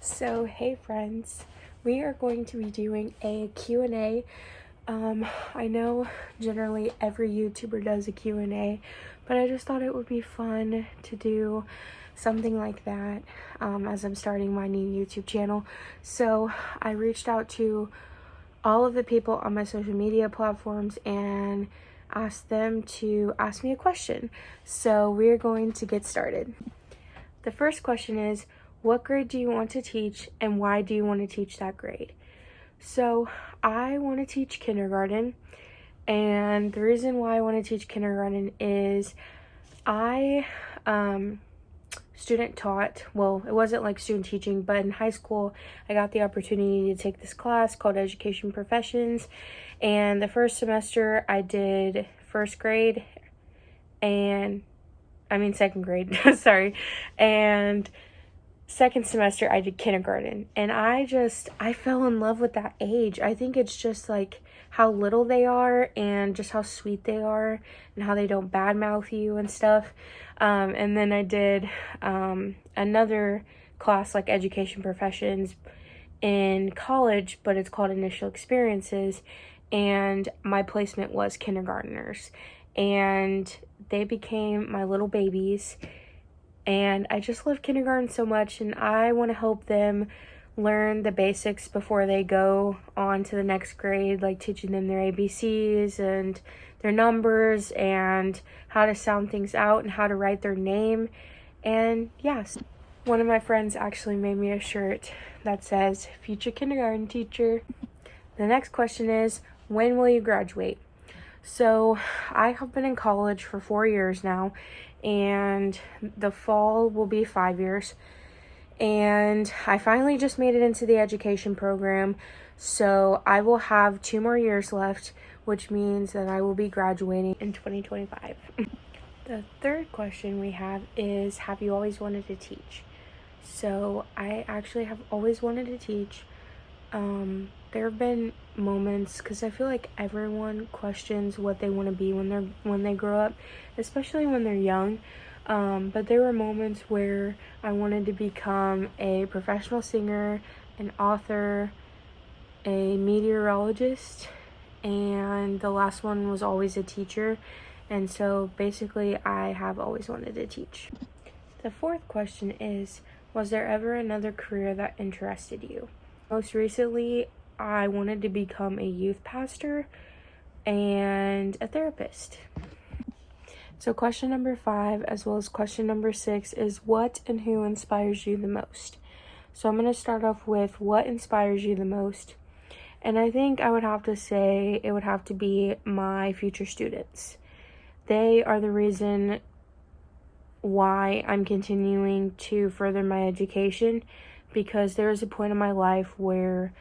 So, hey friends, we are going to be doing a Q&A. I know generally every YouTuber does a Q&A, but I just thought it would be fun to do something like that as I'm starting my new YouTube channel. So I reached out to all of the people on my social media platforms and asked them to ask me a question. So we're going to get started. The first question is, what grade do you want to teach and why do you want to teach that grade? So I want to teach kindergarten, and the reason why I want to teach kindergarten is I student taught, well, it wasn't like student teaching, but in high school I got the opportunity to take this class called Education Professions, and the first semester I did first grade and second grade, sorry, and second semester I did kindergarten, and I fell in love with that age. I think it's just like how little they are and just how sweet they are and how they don't badmouth you and stuff. And then I did another class like Education Professions in college, but it's called Initial Experiences, and my placement was kindergartners, and they became my little babies. And I just love kindergarten so much, and I want to help them learn the basics before they go on to the next grade, like teaching them their ABCs and their numbers and how to sound things out and how to write their name. And yes, one of my friends actually made me a shirt that says future kindergarten teacher. The next question is, when will you graduate? So I have been in college for 4 years now, and the fall will be 5 years, and I finally just made it into the education program, so I will have 2 more years left, which means that I will be graduating in 2025. The third question we have is, have you always wanted to teach? So I actually have always wanted to teach. There have been moments, because I feel like everyone questions what they want to be when they grow up, especially when they're young. But there were moments where I wanted to become a professional singer, an author, a meteorologist, and the last one was always a teacher. And so basically I have always wanted to teach. The fourth question is, was there ever another career that interested you? Most recently, I wanted to become a youth pastor and a therapist. So question number 5, as well as question number 6, is what and who inspires you the most? So I'm going to start off with what inspires you the most. And I think I would have to say it would have to be my future students. They are the reason why I'm continuing to further my education, because there was a point in my life where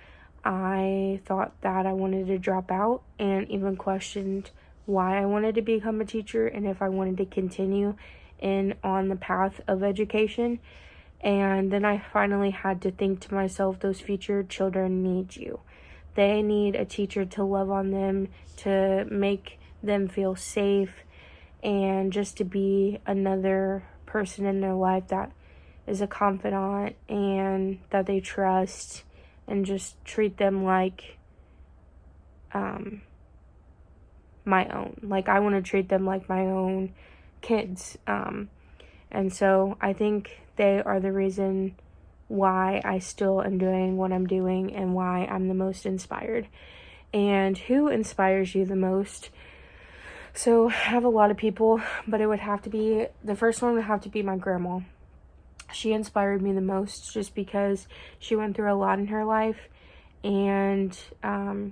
I thought that I wanted to drop out and even questioned why I wanted to become a teacher and if I wanted to continue on the path of education. And then I finally had to think to myself, those future children need you. They need a teacher to love on them, to make them feel safe, and just to be another person in their life that is a confidant and that they trust, and just treat them like my own. Like, I want to treat them like my own kids. And so I think they are the reason why I still am doing what I'm doing and why I'm the most inspired. And who inspires you the most? So I have a lot of people, but it would have to be, the first one would have to be my grandma. She inspired me the most just because she went through a lot in her life, and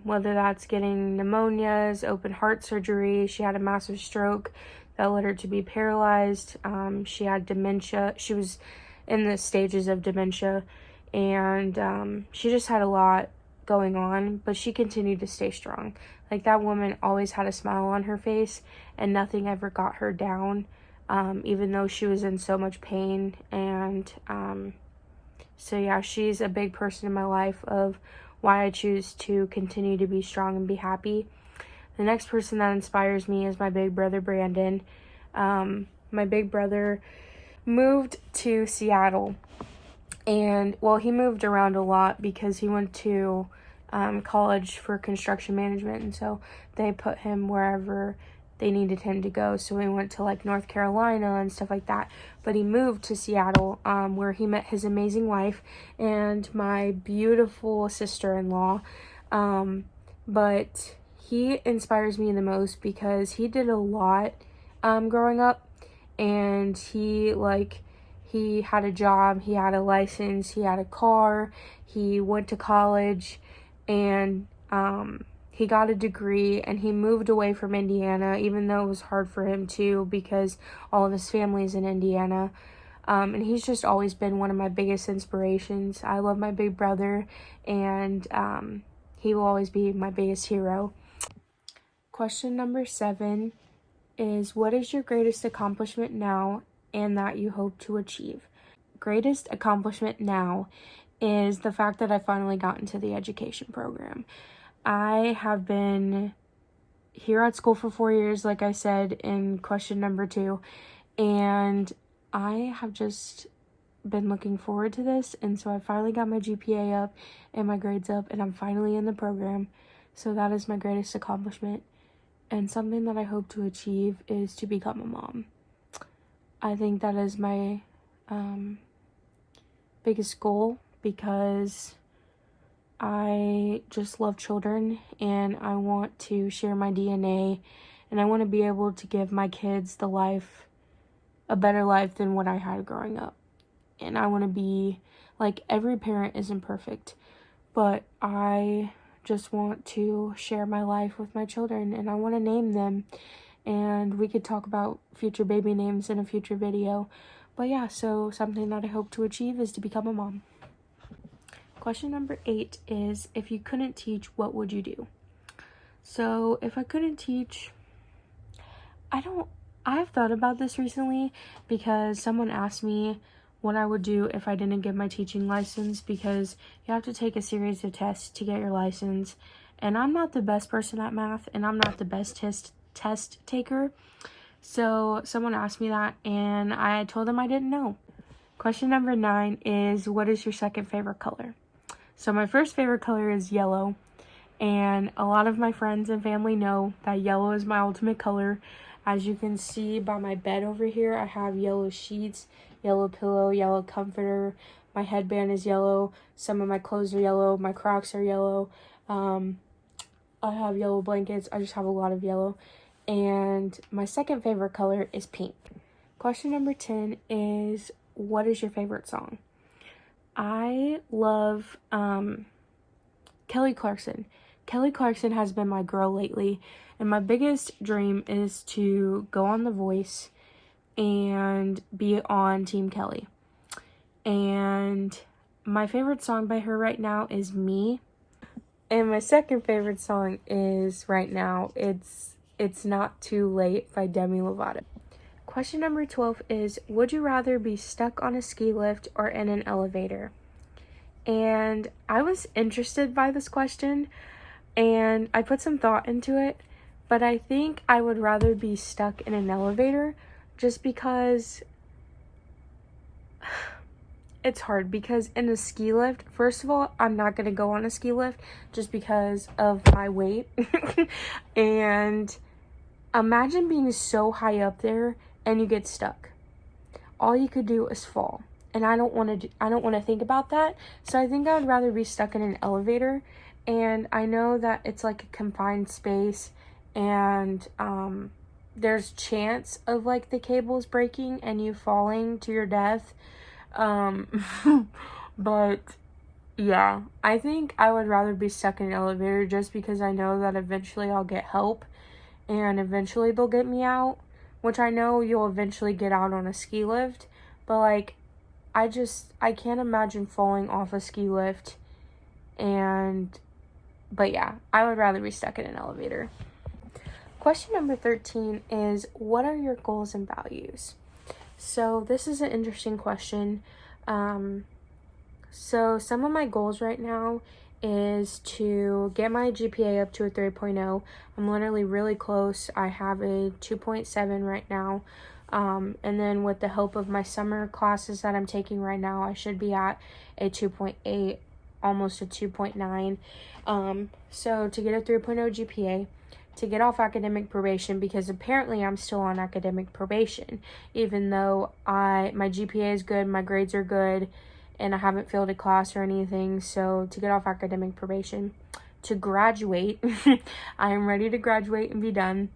whether that's getting pneumonias, open heart surgery, she had a massive stroke that led her to be paralyzed. She had dementia. She was in the stages of dementia, and she just had a lot going on, but she continued to stay strong. Like, that woman always had a smile on her face, and nothing ever got her down. Even though she was in so much pain. And so yeah, she's a big person in my life of why I choose to continue to be strong and be happy. The next person that inspires me is my big brother, Brandon. My big brother moved to Seattle And, well, he moved around a lot because he went to college for construction management, and so they put him wherever they needed him to go. So he went to like North Carolina and stuff like that. But he moved to Seattle, where he met his amazing wife and my beautiful sister-in-law. But he inspires me the most because he did a lot growing up, and he had a job, he had a license, he had a car, he went to college, and he got a degree, and he moved away from Indiana, even though it was hard for him too because all of his family's in Indiana. And he's just always been one of my biggest inspirations. I love my big brother, and he will always be my biggest hero. Question number 7 is, what is your greatest accomplishment now and that you hope to achieve? Greatest accomplishment now is the fact that I finally got into the education program. I have been here at school for 4 years, like I said in question number 2, and I have just been looking forward to this, and so I finally got my GPA up and my grades up, and I'm finally in the program. So that is my greatest accomplishment, and something that I hope to achieve is to become a mom. I think that is my biggest goal because I just love children, and I want to share my DNA, and I want to be able to give my kids a better life than what I had growing up. And I want to be, like, every parent isn't perfect, but I just want to share my life with my children, and I want to name them, and we could talk about future baby names in a future video. But yeah, so something that I hope to achieve is to become a mom. Question number 8 is, if you couldn't teach, what would you do? So if I couldn't teach, I've thought about this recently because someone asked me what I would do if I didn't get my teaching license, because you have to take a series of tests to get your license, and I'm not the best person at math, and I'm not the best test taker. So someone asked me that, and I told them I didn't know. Question number 9 is, what is your second favorite color? So my first favorite color is yellow, and a lot of my friends and family know that yellow is my ultimate color. As you can see by my bed over here, I have yellow sheets, yellow pillow, yellow comforter. My headband is yellow. Some of my clothes are yellow. My Crocs are yellow. I have yellow blankets. I just have a lot of yellow. And my second favorite color is pink. Question number 10 is, what is your favorite song? I love Kelly Clarkson. Kelly Clarkson has been my girl lately, and my biggest dream is to go on The Voice and be on Team Kelly. And my favorite song by her right now is Me. And my second favorite song is, right now, It's Not Too Late by Demi Lovato. Question number 12 is, would you rather be stuck on a ski lift or in an elevator? And I was interested by this question, and I put some thought into it, but I think I would rather be stuck in an elevator just because it's hard. Because in a ski lift, first of all, I'm not going to go on a ski lift just because of my weight. And imagine being so high up there and you get stuck. All you could do is fall. And I don't want to think about that. So I think I would rather be stuck in an elevator. And I know that it's like a confined space, and there's chance of like the cables breaking and you falling to your death. But yeah, I think I would rather be stuck in an elevator just because I know that eventually I'll get help and eventually they'll get me out, which I know you'll eventually get out on a ski lift, but like I can't imagine falling off a ski lift. But yeah, I would rather be stuck in an elevator. Question number 13 is, what are your goals and values? So this is an interesting question. So some of my goals right now is to get my GPA up to a 3.0. I'm literally really close. I have a 2.7 right now. And then with the help of my summer classes that I'm taking right now, I should be at a 2.8, almost a 2.9. So to get a 3.0 GPA, to get off academic probation, because apparently I'm still on academic probation, even though my GPA is good, my grades are good, and I haven't failed a class or anything. So to get off academic probation, to graduate, I am ready to graduate and be done,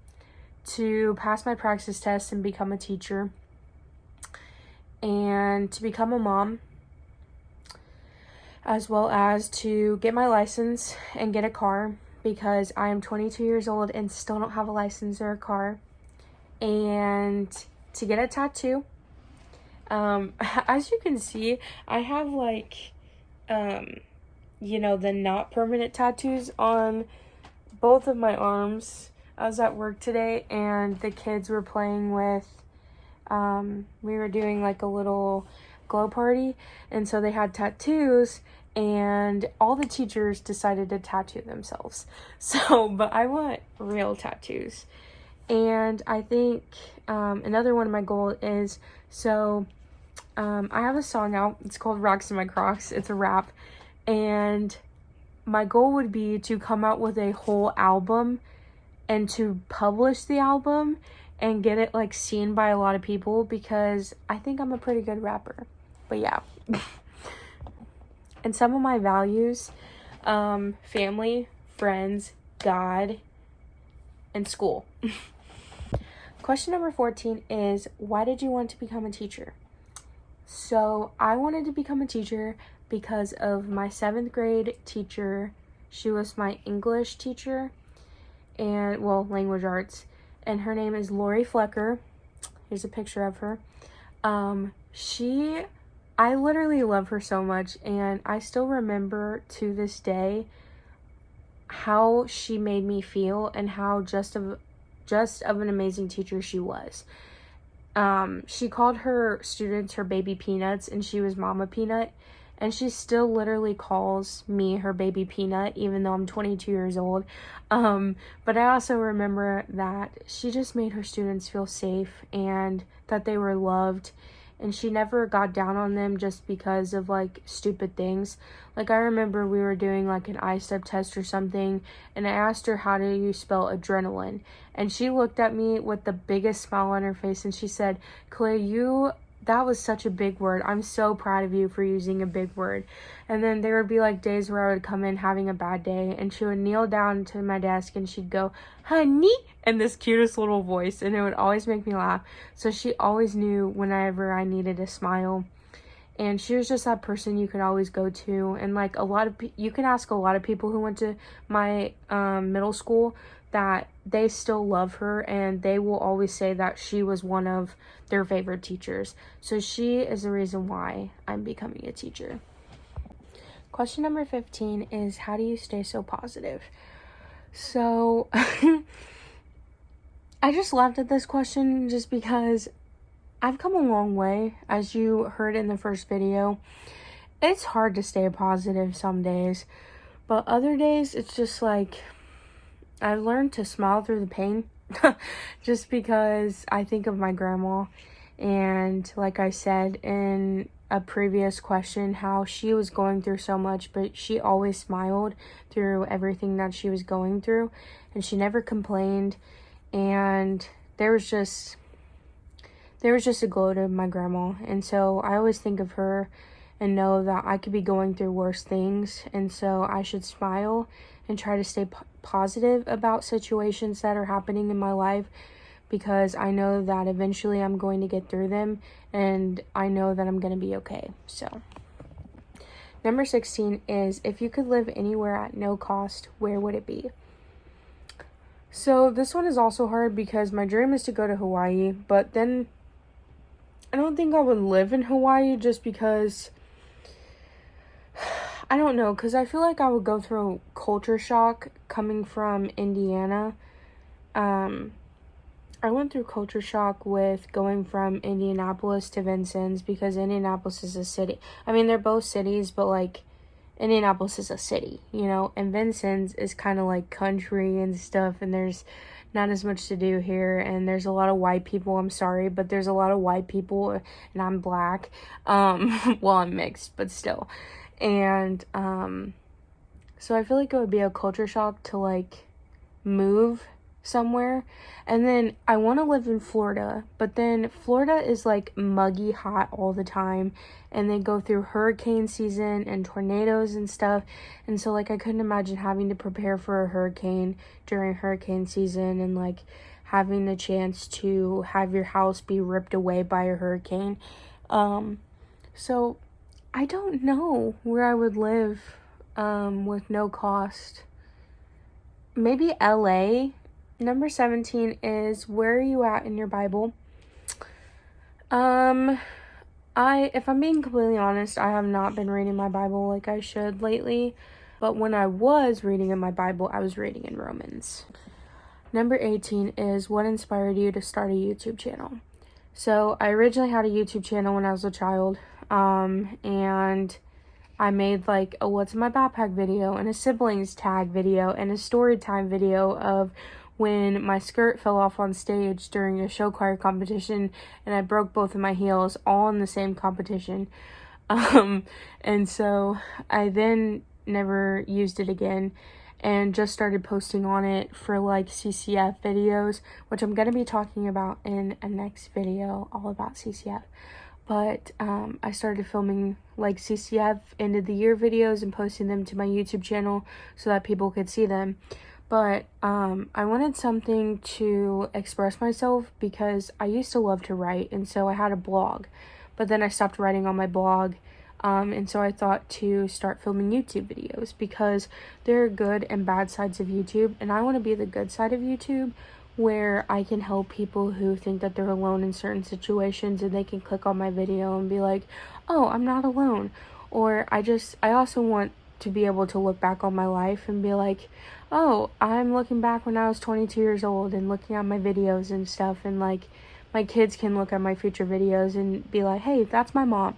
to pass my praxis test and become a teacher, and to become a mom, as well as to get my license and get a car, because I am 22 years old and still don't have a license or a car, and to get a tattoo. As you can see, I have like, the not permanent tattoos on both of my arms. I was at work today and the kids were playing with, we were doing like a little glow party, and so they had tattoos, and all the teachers decided to tattoo themselves. But I want real tattoos. And I think another one of my goals is, I have a song out. It's called Rocks in My Crocs. It's a rap. And my goal would be to come out with a whole album and to publish the album and get it like seen by a lot of people, because I think I'm a pretty good rapper. But yeah. And some of my values, family, friends, God, and school. Question number 14 is, why did you want to become a teacher? So I wanted to become a teacher because of my 7th grade teacher. She was my English teacher, and language arts, and her name is Lori Flecker. Here's a picture of her. I literally love her so much, and I still remember to this day how she made me feel and how just of an amazing teacher she was. She called her students her baby peanuts, and she was Mama Peanut, and she still literally calls me her baby peanut, even though I'm 22 years old. But I also remember that she just made her students feel safe and that they were loved, and she never got down on them just because of like stupid things. Like I remember we were doing like an I-step test or something, and I asked her, how do you spell adrenaline? And she looked at me with the biggest smile on her face and she said, Kayleah, that was such a big word. I'm so proud of you for using a big word. And then there would be like days where I would come in having a bad day, and she would kneel down to my desk and she'd go, honey, in this cutest little voice, and it would always make me laugh. So she always knew whenever I needed a smile. And she was just that person you could always go to. And like you can ask a lot of people who went to my middle school that they still love her, and they will always say that she was one of their favorite teachers. So she is the reason why I'm becoming a teacher. Question number 15 is, how do you stay so positive? So I just laughed at this question just because I've come a long way. As you heard in the first video, it's hard to stay positive some days, but other days it's just like I've learned to smile through the pain. Just because I think of my grandma, and like I said in a previous question, how she was going through so much, but she always smiled through everything that she was going through, and she never complained. And there was just a glow to my grandma, and so I always think of her and know that I could be going through worse things, and so I should smile and try to stay positive about situations that are happening in my life, because I know that eventually I'm going to get through them, and I know that I'm going to be okay. So number 16 is, if you could live anywhere at no cost, where would it be? So this one is also hard because my dream is to go to Hawaii, but then I don't think I would live in Hawaii just because, I don't know, because I feel like I would go through culture shock coming from Indiana. I went through culture shock with going from Indianapolis to Vincennes, because Indianapolis is a city. I mean, they're both cities, but like Indianapolis is a city, and Vincennes is kind of like country and stuff, and there's not as much to do here, and there's a lot of white people. I'm sorry, but there's a lot of white people, and I'm black. Well, I'm mixed, but still. And so I feel like it would be a culture shock to like move somewhere. And then I want to live in Florida, but then Florida is like muggy hot all the time, and they go through hurricane season and tornadoes and stuff. And so like I couldn't imagine having to prepare for a hurricane during hurricane season, and like having the chance to have your house be ripped away by a hurricane. So I don't know where I would live with no cost. Maybe LA. Number 17 is, where are you at in your Bible? If I'm being completely honest, I have not been reading my Bible like I should lately. But when I was reading in my Bible, I was reading in Romans. Number 18 is, what inspired you to start a YouTube channel? So I originally had a YouTube channel when I was a child. And I made like a what's in my backpack video, and a siblings tag video, and a story time video of when my skirt fell off on stage during a show choir competition and I broke both of my heels all in the same competition. And so I then never used it again and just started posting on it for like CCF videos, which I'm going to be talking about in a next video all about CCF. But I started filming like CCF end of the year videos and posting them to my YouTube channel so that people could see them. But I wanted something to express myself because I used to love to write, and so I had a blog. But then I stopped writing on my blog, and so I thought to start filming YouTube videos because there are good and bad sides of YouTube, and I want to be the good side of YouTube, where I can help people who think that they're alone in certain situations, and they can click on my video and be like, oh, I'm not alone. Or I also want to be able to look back on my life and be like, oh, I'm looking back when I was 22 years old and looking at my videos and stuff, and like my kids can look at my future videos and be like, hey, that's my mom.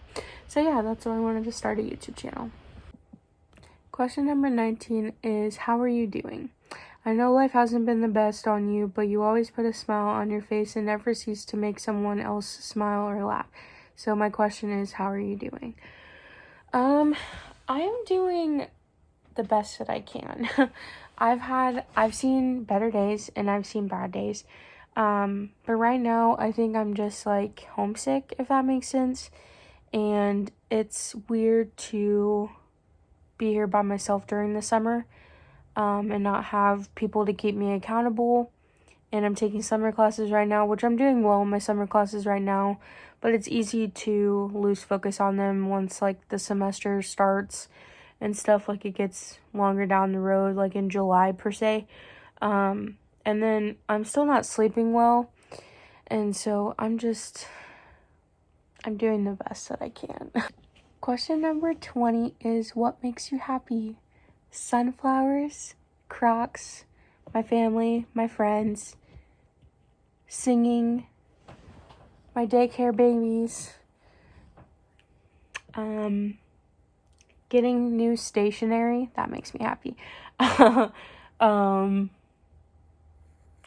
So yeah, that's why I wanted to start a YouTube channel. Question number 19 is, how are you doing? I know life hasn't been the best on you, but you always put a smile on your face and never cease to make someone else smile or laugh. So my question is, how are you doing? I am doing the best that I can. I've seen better days and I've seen bad days. But right now I think I'm just like homesick, if that makes sense. And it's weird to be here by myself during the summer, and not have people to keep me accountable. And I'm taking summer classes right now, which I'm doing well in my summer classes right now, but it's easy to lose focus on them once like the semester starts and stuff, like it gets longer down the road, like in July per se. And then I'm still not sleeping well, and so I'm doing the best that I can. Question number 20 is, what makes you happy? Sunflowers, Crocs, my family, my friends, singing, my daycare babies, getting new stationery, that makes me happy,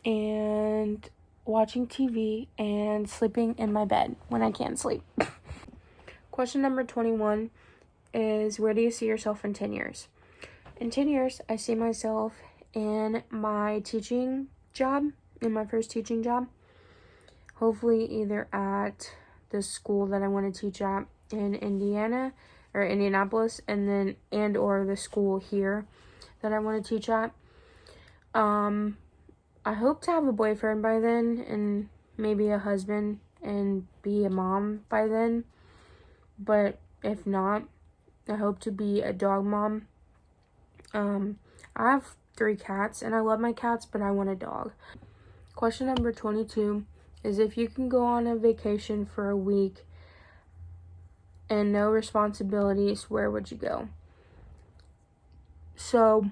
and watching TV and sleeping in my bed when I can't sleep. Question number 21 is, where do you see yourself in 10 years? In 10 years, I see myself in my teaching job, in my first teaching job. Hopefully either at the school that I want to teach at in Indiana or Indianapolis, and or the school here that I want to teach at. I hope to have a boyfriend by then, and maybe a husband, and be a mom by then. But if not, I hope to be a dog mom. I have 3 cats, and I love my cats, but I want a dog. Question number 22 is, if you can go on a vacation for a week and no responsibilities, where would you go? So,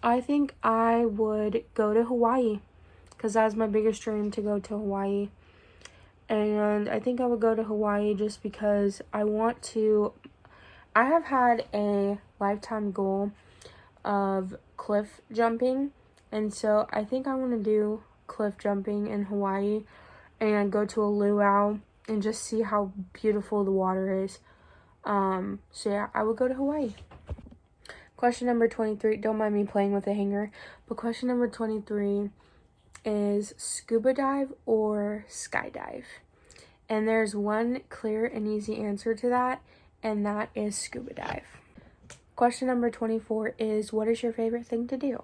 I think I would go to Hawaii, because that's my biggest dream, to go to Hawaii. And I think I would go to Hawaii just because I have had a lifetime goal of cliff jumping, And so I think I want to do cliff jumping in Hawaii and go to a luau and just see how beautiful the water is. So yeah, I would go to Hawaii. Question number 23, don't mind me playing with a hanger, but question number 23 is scuba dive or skydive? And there's one clear and easy answer to that, and that is scuba dive. Question number 24 is, what is your favorite thing to do?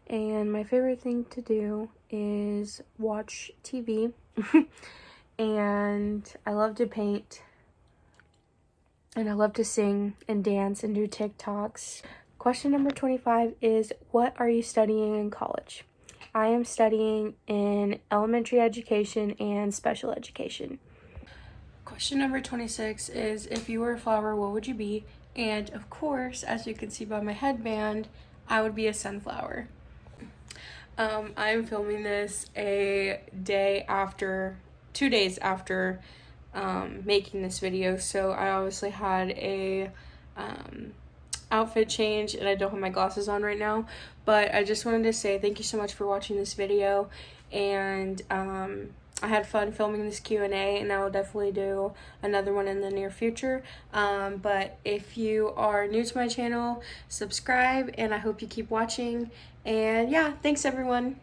And my favorite thing to do is watch TV. And I love to paint. And I love to sing and dance and do TikToks. Question number 25 is, what are you studying in college? I am studying in elementary education and special education. Question number 26 is, if you were a flower, what would you be? And of course, as you can see by my headband, I would be a sunflower. I'm filming this a day after, 2 days after making this video, so I obviously had a outfit change and I don't have my glasses on right now, but I just wanted to say thank you so much for watching this video, and I had fun filming this Q&A, and I will definitely do another one in the near future. But if you are new to my channel, subscribe, and I hope you keep watching. And yeah, thanks everyone.